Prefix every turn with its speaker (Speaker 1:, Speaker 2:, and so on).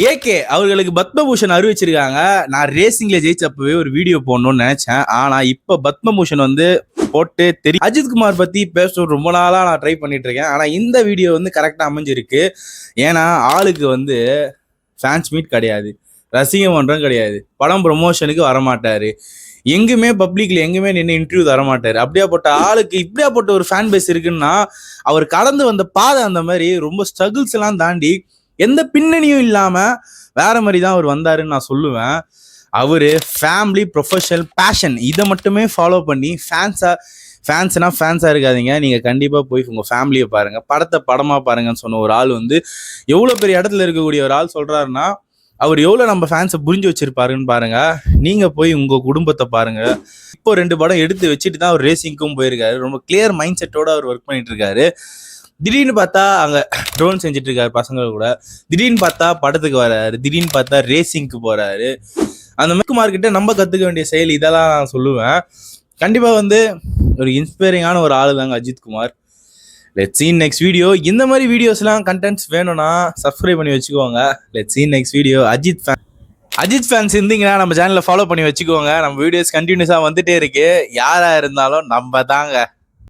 Speaker 1: AK அவர்களுக்கு பத்மபூஷன் அறிவிச்சிருக்காங்க. நான் ரேசிங்ல ஜெயிச்சப்பவே ஒரு வீடியோ போடணும்னு நினைச்சேன். ஆனா இப்ப பத்மபூஷன் வந்து போட்டு தெரியும். அஜித்குமார் பத்தி பேச ரொம்ப நாளா நான் ட்ரை பண்ணிட்டு இருக்கேன். ஆனா இந்த வீடியோ வந்து கரெக்டா அமைஞ்சிருக்கு. ஏன்னா ஆளுக்கு வந்து ஃபேன்ஸ் மீட் கிடையாது, ரசிக மன்றம் கிடையாது, படம் ப்ரொமோஷனுக்கு வரமாட்டாரு, எங்குமே பப்ளிக்ல எங்குமே நின்று இன்டர்வியூ தரமாட்டாரு. அப்படியாப்பட்ட ஆளுக்கு இப்படியாப்பட்ட ஒரு ஃபேன் பேஸ் இருக்குன்னா அவர் கடந்து வந்த பாதை அந்த மாதிரி ரொம்ப ஸ்ட்ரகிள்ஸ் எல்லாம் தாண்டி எந்த பின்னணியும் இல்லாம வேற மாதிரி தான் அவர் வந்தாருன்னு நான் சொல்லுவேன். அவரு ஃபேமிலி, ப்ரொஃபஷனல், பேஷன் இதை மட்டுமே ஃபாலோ பண்ணி ஃபேன்ஸா இருக்காதீங்க. நீங்க கண்டிப்பா போய் உங்க ஃபேமிலியை பாருங்க, படத்தை படமா பாருங்கன்னு சொன்ன ஒரு ஆள் வந்து எவ்வளவு பெரிய இடத்துல இருக்கக்கூடிய ஒரு ஆள் சொல்றாருன்னா அவர் எவ்வளவு நம்ம ஃபேன்ஸை புரிஞ்சு வச்சிருப்பாருன்னு பாருங்க. நீங்க போய் உங்க குடும்பத்தை பாருங்க. இப்போ 2 படம் எடுத்து வச்சுட்டு தான் அவர் ரேசிங்க்கும் போயிருக்காரு. ரொம்ப கிளியர் மைண்ட் செட்டோட அவர் ஒர்க் பண்ணிட்டு இருக்காரு. திடீர்னு பார்த்தா அங்க ட்ரோன் செஞ்சுட்டு இருக்காரு பசங்க கூட, திடீர்னு பார்த்தா படத்துக்கு வராரு, திடீர்னு பார்த்தா ரேசிங்க்கு போறாரு. அந்த மார்க்கிட்ட நம்ம கத்துக்க வேண்டிய செயல் இதெல்லாம் நான் சொல்லுவேன். கண்டிப்பா வந்து ஒரு இன்ஸ்பைரிங்கான ஒரு ஆளு தாங்க Ajithkumar. Let's see next video. இந்த மாதிரி வீடியோஸ்லாம் கண்டென்ட்ஸ் வேணும்னா சப்ஸ்கிரைப் பண்ணி வச்சுக்கோங்க. Let's see next video. Ajith fans இருந்தீங்கன்னா நம்ம சேனலை ஃபாலோ பண்ணி வச்சுக்கோங்க. நம்ம வீடியோஸ் கண்டினியூஸாக வந்துட்டே இருக்கு. யாரா இருந்தாலும் நம்ம தாங்க.